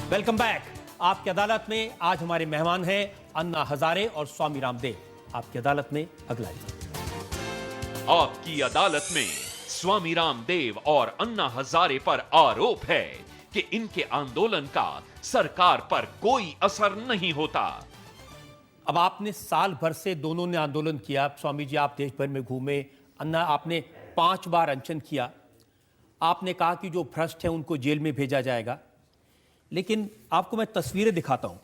Welcome back. आपकी अदालत में आज हमारे मेहमान हैं अन्ना हजारे और स्वामी रामदेव। आपकी अदालत में अगला रिपोर्ट। आपकी अदालत में स्वामी रामदेव और अन्ना हजारे पर आरोप है कि इनके आंदोलन का सरकार पर कोई असर नहीं होता। अब आपने साल भर से दोनों ने आंदोलन किया। स्वामी जी, आप देश भर में घूमे। अन्ना, आपने 5 बार अनशन किया। आपने कहा कि जो भ्रष्ट है उनको जेल में भेजा जाएगा, लेकिन आपको मैं तस्वीरें दिखाता हूं।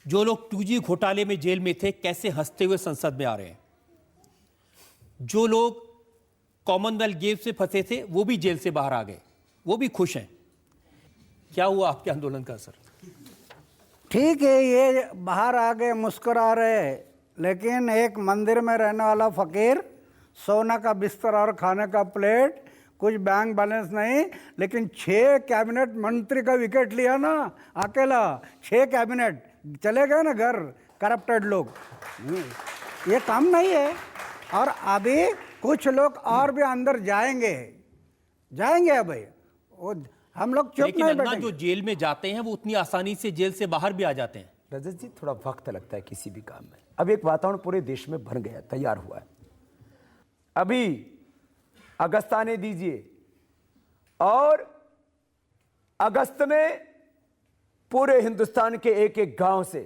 जो लोग 2G घोटाले में जेल में थे, कैसे हंसते हुए संसद में आ रहे हैं। जो लोग कॉमनवेल्थ गेम्स में फंसे थे, वो भी जेल से बाहर आ गए, वो भी खुश हैं। क्या हुआ आपके आंदोलन का असर? ठीक है, ये बाहर आ गए, मुस्कुरा रहे, लेकिन एक मंदिर में रहने वाला फकीर, सोना का बिस्तर और खाने का प्लेट, कुछ बैंक बैलेंस नहीं, लेकिन 6 कैबिनेट मंत्री का विकेट लिया ना अकेला। 6 कैबिनेट चले गए ना घर, करप्टेड लोग। ये काम नहीं है। और अभी कुछ लोग और भी अंदर जाएंगे अभी। वो हम लोग चुप लेकिन नहीं अन्ना, बैठेंगे। जो जेल में जाते हैं वो उतनी आसानी से जेल से बाहर भी आ जाते हैं। रजत जी, थोड़ा वक्त लगता है किसी भी काम में। अब एक वातावरण पूरे देश में बन गया, तैयार हुआ है। अभी अगस्त आने दीजिए, और अगस्त में पूरे हिंदुस्तान के एक एक गांव से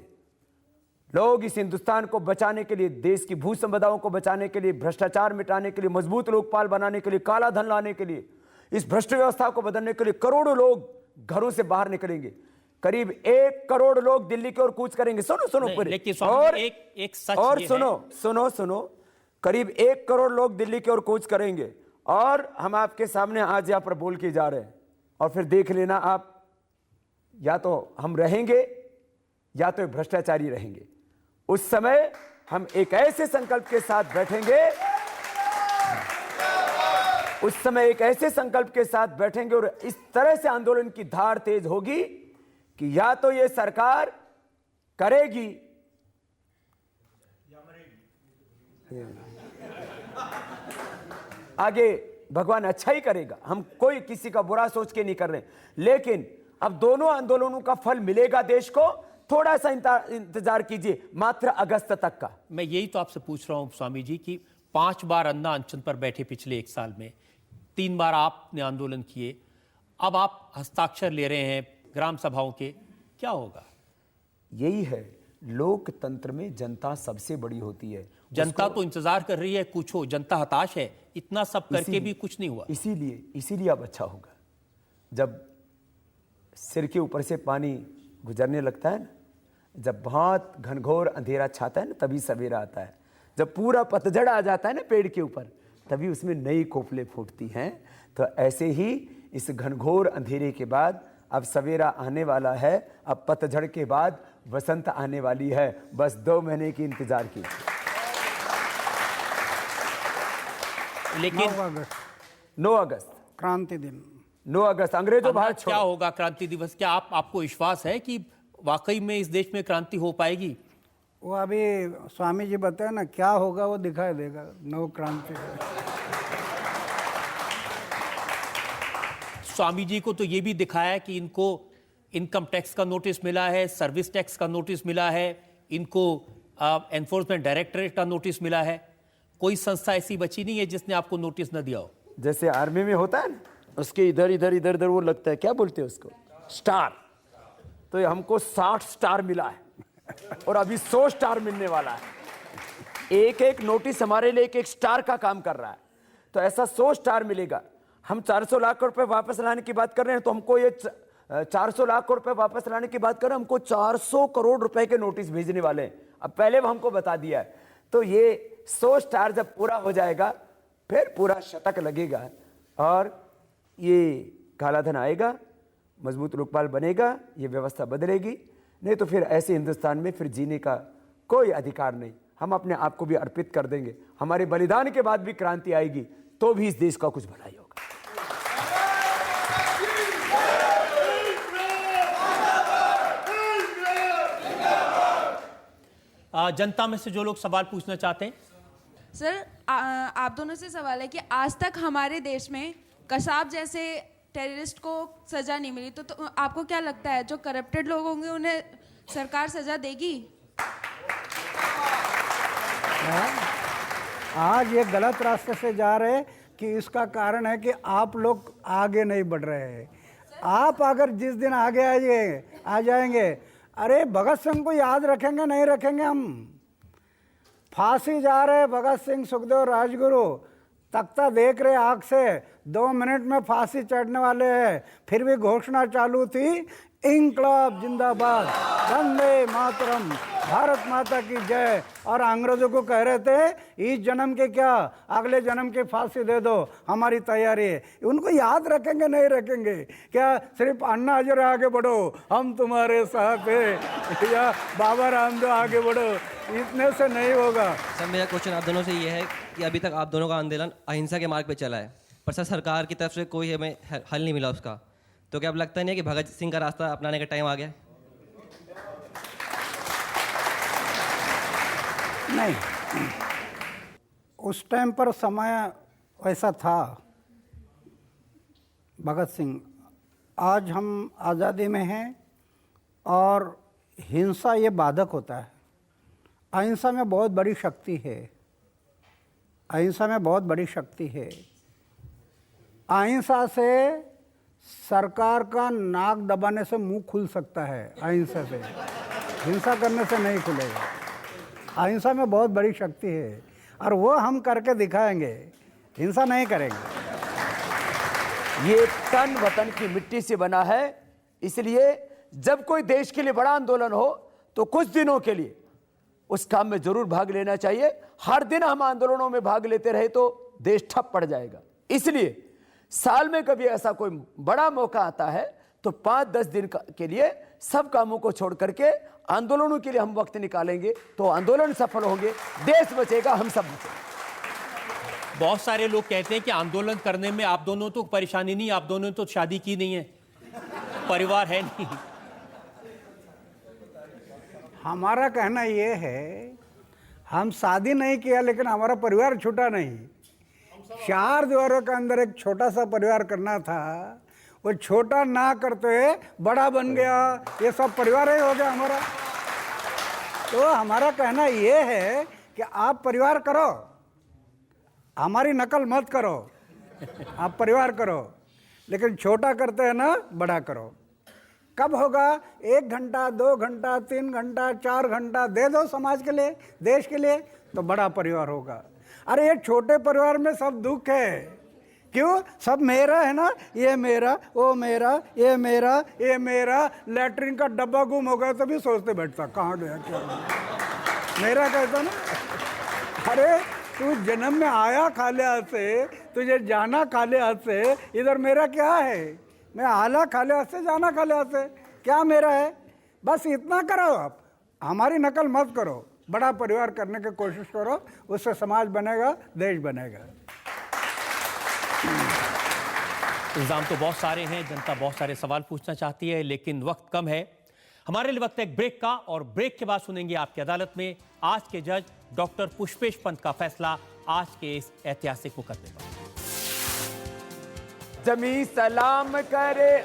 लोग इस हिंदुस्तान को बचाने के लिए, देश की भू संपदाओं को बचाने के लिए, भ्रष्टाचार मिटाने के लिए, मजबूत लोकपाल बनाने के लिए, काला धन लाने के लिए, इस भ्रष्ट व्यवस्था को बदलने के लिए करोड़ों लोग घरों से बाहर निकलेंगे। करीब 1 करोड़ लोग दिल्ली की ओर कूच करेंगे। सुनो और एक सच और ये सुनो, करीब 1 करोड़ लोग दिल्ली की ओर कूच करेंगे। और हम आपके सामने आज यहां पर बोल के जा रहे हैं, और फिर देख लेना आप, या तो हम रहेंगे या तो भ्रष्टाचारी रहेंगे। उस समय हम एक ऐसे संकल्प के साथ बैठेंगे, और इस तरह से आंदोलन की धार तेज होगी कि या तो ये सरकार करेगी आगे, भगवान अच्छा ही करेगा, हम कोई किसी का बुरा सोच के नहीं कर रहे, लेकिन अब दोनों आंदोलनों का फल मिलेगा देश को। थोड़ा सा इंतजार कीजिए, मात्र अगस्त तक का। मैं यही तो आपसे पूछ रहा हूं स्वामी जी कि 5 बार अन्ना अनशन पर बैठे पिछले 1 साल में, 3 बार आपने आंदोलन किए, अब आप हस्ताक्षर ले रहे हैं ग्राम सभाओं के, क्या होगा? यही है, लोकतंत्र में जनता सबसे बड़ी होती है। जनता तो इंतजार कर रही है कुछ हो, जनता हताश है। इतना सब करके भी कुछ नहीं हुआ। इसीलिए अब अच्छा होगा। जब सिर के ऊपर से पानी गुजरने लगता है ना, जब बहुत घनघोर अंधेरा छाता है ना, तभी सवेरा आता है। जब पूरा पतझड़ आ जाता है ना पेड़ के ऊपर, तभी उसमें नई कोपलें फूटती हैं। तो ऐसे ही इस घनघोर अंधेरे के बाद अब सवेरा आने वाला है। अब पतझड़ के बाद वसंत आने वाली है। बस 2 महीने की इंतजार कीजिए। लेकिन 9 अगस्त क्रांति दिन, 9 अगस्त अंग्रेजों भारत क्या होगा क्रांति दिवस? क्या आपको विश्वास है कि वाकई में इस देश में क्रांति हो पाएगी? वो अभी स्वामी जी बताए ना क्या होगा, वो दिखाई देगा 9 क्रांति। स्वामी जी को तो ये भी दिखाया कि इनको इनकम टैक्स का नोटिस मिला है, सर्विस टैक्स का नोटिस मिला है, इनको एनफोर्समेंट डायरेक्टरेट का नोटिस मिला है। कोई संस्था ऐसी बची नहीं है जिसने आपको नोटिस न दिया हो। जैसे आर्मी में होता है ना, उसके इधर वो लगता है, क्या बोलते हैं उसको, स्टार। तो ये हमको 60 स्टार मिला है, और अभी 100 स्टार मिलने वाला है। एक नोटिस हमारे लिए एक स्टार का काम कर रहा है। तो ऐसा 100 स्टार मिलेगा। हम 400 लाख रुपए वापस लाने की बात कर रहे हैं, तो हमको ये 400 लाख रुपए वापस लाने की बात कर रहे हैं, हमको 400 करोड़ रुपए के नोटिस भेजने वाले हैं। अब पहले हमको बता दिया है। तो ये 100 स्टार जब पूरा हो जाएगा, फिर पूरा शतक लगेगा, और ये काला धन आएगा, मजबूत लोकपाल बनेगा, ये व्यवस्था बदलेगी। नहीं तो फिर ऐसे हिंदुस्तान में फिर जीने का कोई अधिकार नहीं। हम अपने आप को भी अर्पित कर देंगे। हमारे बलिदान के बाद भी क्रांति आएगी, तो भी इस देश का कुछ भलाई होगा। जनता में से जो लोग सवाल पूछना चाहते हैं। सर, आप दोनों से सवाल है कि आज तक हमारे देश में कसाब जैसे टेररिस्ट को सज़ा नहीं मिली, तो आपको क्या लगता है जो करप्टेड लोग होंगे उन्हें सरकार सज़ा देगी? आज ये गलत रास्ते से जा रहे हैं कि इसका कारण है कि आप लोग आगे नहीं बढ़ रहे हैं। आप अगर जिस दिन आगे आ जाएंगे, अरे भगत सिंह को याद रखेंगे नहीं रखेंगे हम? फांसी जा रहे भगत सिंह, सुखदेव, राजगुरु, तख्ता देख रहे आँख से, 2 मिनट में फांसी चढ़ने वाले हैं, फिर भी घोषणा चालू थी, इंकलाब जिंदाबाद, वंदे मातरम, भारत माता की जय। और अंग्रेजों को कह रहे थे इस जन्म के क्या, अगले जन्म की फांसी दे दो, हमारी तैयारी है। उनको याद रखेंगे नहीं रखेंगे? क्या सिर्फ अन्ना हजारे आगे बढ़ो हम तुम्हारे साथ है, या बाबा रामदेव आगे बढ़ो, इतने से नहीं होगा। सर मेरा क्वेश्चन आप दोनों से ये है कि अभी तक आप दोनों का आंदोलन अहिंसा के मार्ग पे चला है, पर सर सरकार की तरफ से कोई हमें हल नहीं मिला उसका, तो क्या अब लगता नहीं है कि भगत सिंह का रास्ता अपनाने का टाइम आ गया? नहीं, उस टाइम पर समय वैसा था भगत सिंह। आज हम आज़ादी में हैं और हिंसा ये बाधक होता है। अहिंसा में बहुत बड़ी शक्ति है, अहिंसा में बहुत बड़ी शक्ति है। अहिंसा से सरकार का नाक दबाने से मुंह खुल सकता है, अहिंसा से, हिंसा करने से नहीं खुलेगा। अहिंसा में बहुत बड़ी शक्ति है और वो हम करके दिखाएंगे, हिंसा नहीं करेंगे। ये तन वतन की मिट्टी से बना है, इसलिए जब कोई देश के लिए बड़ा आंदोलन हो तो कुछ दिनों के लिए उस काम में जरूर भाग लेना चाहिए। हर दिन हम आंदोलनों में भाग लेते रहे तो देश ठप पड़ जाएगा। इसलिए साल में कभी ऐसा कोई बड़ा मौका आता है तो 5-10 दिन के लिए सब कामों को छोड़ करके आंदोलनों के लिए हम वक्त निकालेंगे तो आंदोलन सफल होंगे, देश बचेगा, हम सब बचेंगे। बहुत सारे लोग कहते हैं कि आंदोलन करने में आप दोनों तो परेशानी नहीं, आप दोनों ने तो शादी की नहीं है, परिवार है नहीं। हमारा कहना ये है, हम शादी नहीं किया लेकिन हमारा परिवार छूटा नहीं। 4 दीवारों के अंदर एक छोटा सा परिवार करना था, वो छोटा ना करते बड़ा बन गया, ये सब परिवार ही हो गया हमारा। तो हमारा कहना ये है कि आप परिवार करो, हमारी नकल मत करो, आप परिवार करो, लेकिन छोटा करते हैं ना, बड़ा करो। कब होगा? 1 घंटा, 2 घंटा, 3 घंटा, 4 घंटा दे दो समाज के लिए, देश के लिए, तो बड़ा परिवार होगा। अरे ये छोटे परिवार में सब दुख है, क्यों? सब मेरा है ना, ये मेरा, वो मेरा, ये मेरा, ये मेरा। लैट्रिन का डब्बा गुम हो गया तो भी सोचते बैठता कहाँ गया, क्या गया? मेरा कहता ना। अरे तू जन्म में आया खाले हाथ से, तुझे जाना खाले हाथ से, इधर मेरा क्या है? मैं आला खाले हाथ से, जाना खाले हाथ से, क्या मेरा है? बस इतना करो, आप हमारी नकल मत करो, बड़ा परिवार करने की कोशिश करो, उससे समाज बनेगा, देश बनेगा। इल्ज़ाम तो बहुत सारे हैं, जनता बहुत सारे सवाल पूछना चाहती है, लेकिन वक्त कम है। हमारे लिए वक्त है एक ब्रेक का, और ब्रेक के बाद सुनेंगे आपकी अदालत में आज के जज डॉक्टर पुष्पेश पंत का फैसला आज के इस ऐतिहासिक मुकदमे पर। जमी सलाम करे,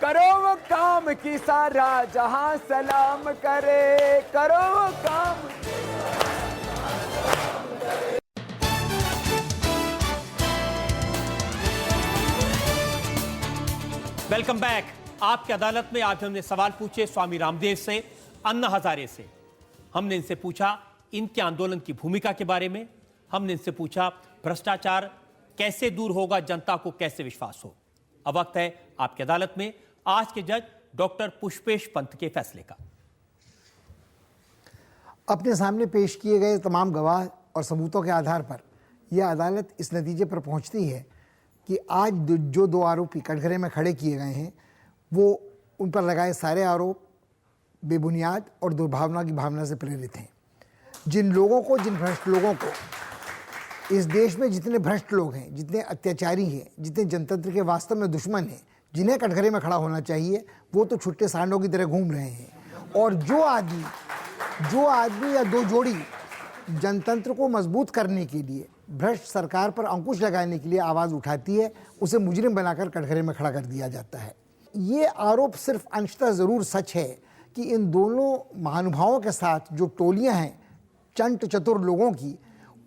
करो वो काम की सारा जहां सलाम करे, करो वो काम। Welcome back. आपकी अदालत में आज हमने सवाल पूछे स्वामी रामदेव से, अन्ना हजारे से। हमने इनसे पूछा इनके आंदोलन की भूमिका के बारे में, हमने इनसे पूछा भ्रष्टाचार कैसे दूर होगा, जनता को कैसे विश्वास हो। अब वक्त है आपकी अदालत में आज के जज डॉक्टर पुष्पेश पंत के फैसले का। अपने सामने पेश किए गए तमाम गवाह और सबूतों के आधार पर यह अदालत इस नतीजे पर पहुंचती है कि आज जो 2 आरोपी कटघरे में खड़े किए गए हैं, वो उन पर लगाए सारे आरोप बेबुनियाद और दुर्भावना की भावना से प्रेरित हैं। जिन लोगों को, जिन भ्रष्ट लोगों को, इस देश में जितने भ्रष्ट लोग हैं, जितने अत्याचारी हैं, जितने जनतंत्र के वास्तव में दुश्मन हैं, जिन्हें कटघरे में खड़ा होना चाहिए, वो तो छुट्टे सांडों की तरह घूम रहे हैं। और जो आदमी या 2 जोड़ी जनतंत्र को मजबूत करने के लिए भ्रष्ट सरकार पर अंकुश लगाने के लिए आवाज़ उठाती है, उसे मुजरिम बनाकर कटघरे में खड़ा कर दिया जाता है। ये आरोप सिर्फ अंशतः ज़रूर सच है कि इन दोनों महानुभावों के साथ जो टोलियां हैं चंट चतुर लोगों की,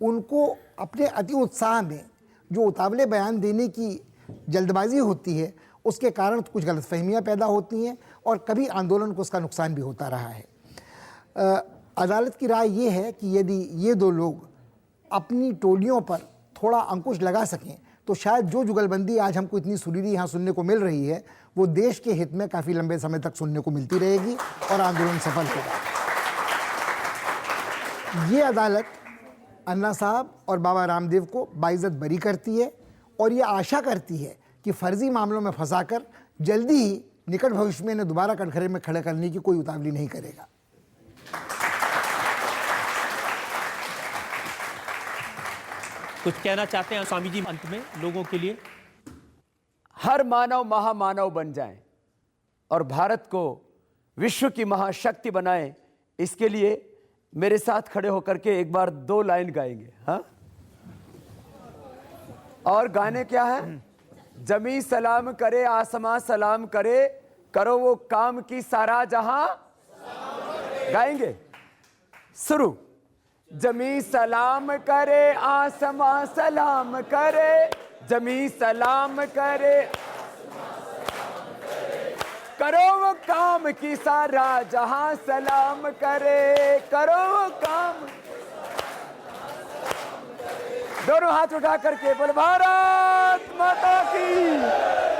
उनको अपने अति उत्साह में जो उतावले बयान देने की जल्दबाजी होती है, उसके कारण कुछ गलतफहमियां पैदा होती हैं और कभी आंदोलन को उसका नुकसान भी होता रहा है। अदालत की राय ये है कि यदि ये दो लोग अपनी टोलियों पर थोड़ा अंकुश लगा सकें तो शायद जो जुगलबंदी आज हमको इतनी सुरीली यहाँ सुनने को मिल रही है वो देश के हित में काफ़ी लंबे समय तक सुनने को मिलती रहेगी और आंदोलन सफल होगा। ये अदालत अन्ना साहब और बाबा रामदेव को बाइज्जत बरी करती है और ये आशा करती है कि फर्जी मामलों में फंसाकर जल्दी ही निकट भविष्य में इन्हें दोबारा कटघरे में खड़े करने की कोई उतावली नहीं करेगा। कुछ कहना चाहते हैं स्वामी जी अंत में लोगों के लिए? हर मानव महामानव बन जाए और भारत को विश्व की महाशक्ति बनाए, इसके लिए मेरे साथ खड़े होकर के एक बार 2 लाइन गाएंगे। हाँ, और गाने क्या है? जमी सलाम करे, आसमां सलाम करे, करो वो काम की सारा जहां। गाएंगे, शुरू। जमी सलाम करे, आसमां सलाम करे, जमी सलाम करे, करो वो काम की सारा जहां सलाम करे, करो वो काम। दोनों हाथ उठा करके बोल भारत माता की।